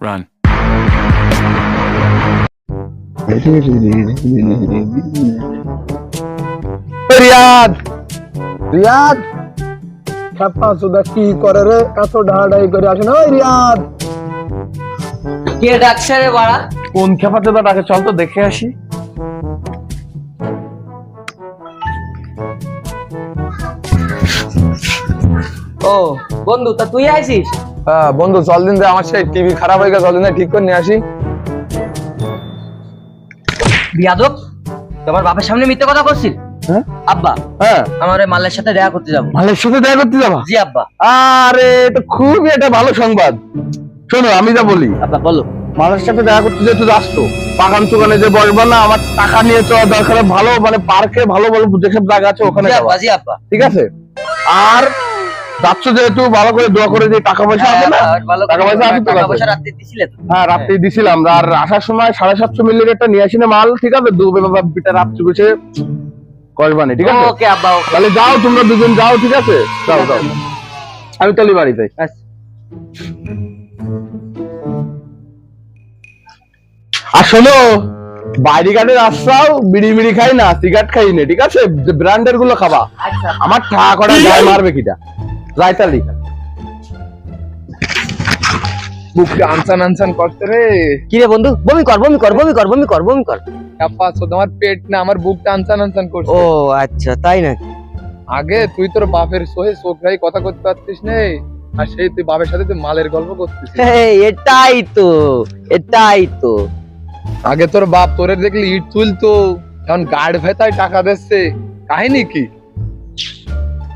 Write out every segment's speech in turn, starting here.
Run. Riyad Riyad খেপা সুদা কি করে রে, এত ঢাড়াই করে আসে না। ওই রিয়াদ, কে ডাকছে রে বাড়া? কোন খেপা চোদা ডাকে, চল তো দেখে আসি। ও বন্ধু, তা তুই আইছিস? হ্যাঁ বন্ধু, চল দিন আমার সেই টিভি খারাপ হয়ে গেছে, চল দিন ঠিক করে নিয়ে আসি। বিয়াদব, তোমার বাপের সামনে মিথ্যে কথা করছিস? হ্যাঁ আব্বা, হ্যাঁ, আমার ওই মালের সাথে দেখা করতে যাবো। মালের সাথে দেখা করতে যাবা? জি আব্বা। আরে তো খুবই একটা ভালো সংবাদ। শোনো আমি যা বলি, আব্বা বলো। মালের সাথে দেখা করতে যেহেতু যাচ্ছ, বাগান চুগানে যে বসবা না, আমার টাকা নিয়ে চলা দরকার, ভালো মানে পার্কে ভালো ভালো যেসব জায়গা আছে ওখানে জি যাবা। আব্বা, জি আব্বা। ঠিক আছে? আর যাচ্ছ যেহেতু ভালো করে দোয়া করে, যে টাকা পয়সা আছে না, টাকা পয়সা আছে তো? টাকা পয়সা রাতে দিছিলে তো? হ্যাঁ রাত্রে দিছিলাম। আর আসার সময় 750 মিলিলিটার নিয়ে আসি না মাল, ঠিক আছে? দুবে বাবা বিটা রাত চুকেছে কসবানি, ঠিক আছে? ওকে আব্বা, ওকে। তাহলে যাও, তোমরা দুজন যাও, ঠিক আছে? যাও যাও, আমি চলি বাড়িতে। আর শোনো, বাইরে ঘাটে রাস্তাও বিড়ি মিড়ি খাই না, সিগারেট খাই না, ঠিক আছে? ব্র্যান্ডের গুলো খাবা। আচ্ছা। আমার ঠা করে গায়ে মারবে কিটা, রাইতালি বুকটা আনসান আনসান করতে রে। কি রে বন্ধু, বমি কর বমি কর বমি কর বমি কর বমি কর। কাপা তোমার পেট না, আমার বুকটা আনসান আনসান করছে। ও আচ্ছা, তাই নাকি? আগে তুই তোর বাপের সহে চোখরাই কথা করতে পারতিস নে, আর সেই তুই বাপের সাথে তুই মালের গল্প করতিস। এটাই তো, এটাই তো। আগে তোর বাপ তোরে দেখলি ইট তুলতো, এখন গার্ড ভেতায় টাকা দিচ্ছে, কাহিনী কি?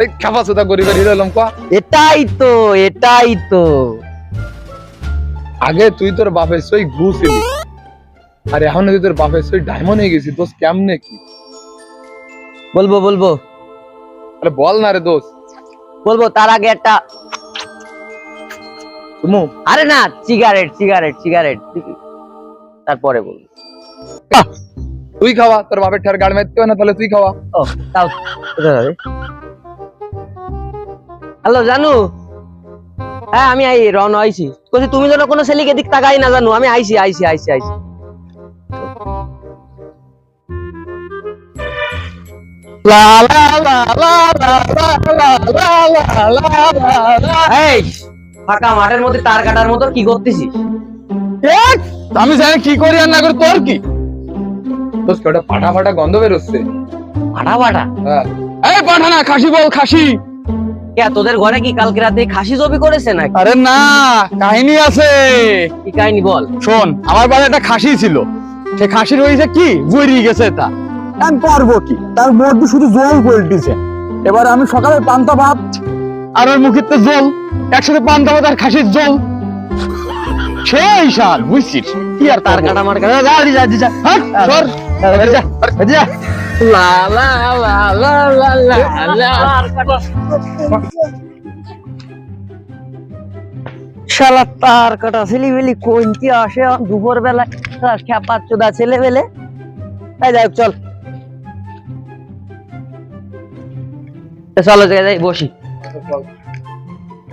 এই খাপা সুদা গরিবের হিরো লম্কা। এটাই তো, এটাই তো। আগে তুই তোর বাপের সই ঘুষিলি, আর এখন তুই তোর বাপের সই ডায়মন্ড হয়ে গেছিস। দোষ কেমনে কি বলবো বলবো আরে বল না রে দোষ। বলবো, তার আগে একটা। তুমি আরে না, সিগারেট সিগারেট সিগারেট, তারপরে বলবো। তুই খাওয়া, তোর বাপের ঠার গাড়ি মারতে হবে না, তাহলে তুই খাওয়া। ও তাও হ্যালো জানু, হ্যাঁ আমি রওনা আইছি। কইছি তুমি যেন কোনো ছেলেকে দিক তাকাই না, জানু আমি আইছি আইছি আইছি আইছি। লা লা লা লা লা লা লা লা লা লা। এই ফাঁকা মাঠের মধ্যে তার কাটার মতো কি করতেছিস? আমি জানি কি করি আর না করি, তোর কি? দোষ কটা পাটা ফাটা গন্ধ বেরোচ্ছে। ফাটা ফাটা? হ্যাঁ, এই পাঠা না, খাসি বল, খাসি। কে তোদের ঘরে কি কালকে রাতে খাসি জবি করেছে নাকি? আরে না, কাহিনী আছে। কি কাহিনী বল? শোন, আমার বাড়ি একটা খাসি ছিল, সে খাসির হয়েছে কি জড়িয়ে গেছে। তা আমি পারবো কি, তার মধ্যে শুধু জল পল্টিছে। এবার আমি সকালে পান্তা ভাত আর ওর মুখের তো জল, একসাথে পান্তা ভাত আর খাসির জল, সেই সাল বুঝছিস কি? আর তার কাটা মার কাটা যা যা যা হ্যাঁ, সর, যা, যা। লা লা লা লা লা লা লা। শালা তার কাটা ছেলেবেলে কোনটি আসে দুপুর বেলা, খেপার চোদা ছেলেবেলে। এই যাই হোক, চল চলো যাই বসি।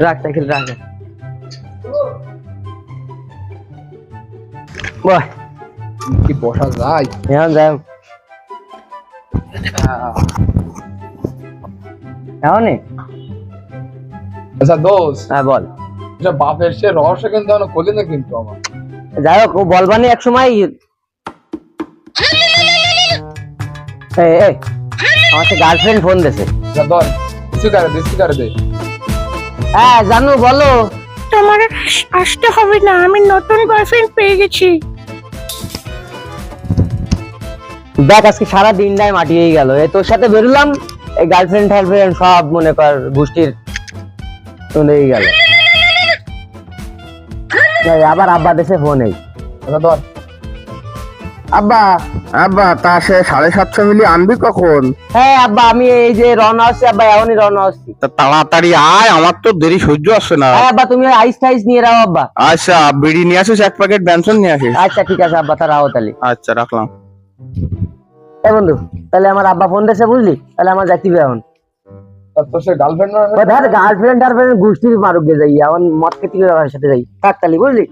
রাখ সাইকেল রাখ। বয় কি বসা যায়? হ্যাঁ যাই হোক। এমনই। আচ্ছা দোষ, হ্যাঁ বল। আচ্ছা বাপের সে রহস্য কিন্তু এখনো খোলে না কিন্তু আমার। যাই হোক, ও বলবানি এক সময়। আমার গার্লফ্রেন্ড ফোন দিয়েছে। আচ্ছা ধর, স্পিকারে দে। হ্যাঁ জানু বলো। তোমার আসতে হবে না, আমি নতুন বয়ফ্রেন্ড পেয়ে গেছি। দেখ আজকে সারা দিনটাই মাটি হয়ে গেল, এই তোর সাথে বেরোলাম, এই গার্লফ্রেন্ড টার্লফ্রেন্ড সব মনে কর গোষ্ঠীর চলেই গেল। আবার আব্বা দেশে ফোন এই। আচ্ছা ধর। আব্বা তা সে 750 মিলি আনবি কখন? হ্যাঁ আব্বা, আমি এই যে রওনা হচ্ছি আব্বা, এখনই রওনা হচ্ছি। তাড়াতাড়ি আয়, আমার তো দেরি সহ্য আসছে না। হ্যাঁ আব্বা, তুমি আইস টাইস নিয়ে রাও আব্বা। আচ্ছা, বিড়ি নিয়ে আসিস, এক প্যাকেট বেনসন নিয়ে আসিস। আচ্ছা ঠিক আছে আব্বা, তারা তাহলে। আচ্ছা রাখলাম। এই বন্ধু, তাহলে আমার আব্বা ফোন দিয়েছে বুঝলি, তাহলে আমার যাইতে হবে এখন। তোর সে গার্লফ্রেন্ড গার্লফ্রেন্ড টার্লফ্রেন্ড গোষ্ঠীর মারুক গে যাই, এখন মদ খেতে সাথে যাই, কাকতালি বুঝলি।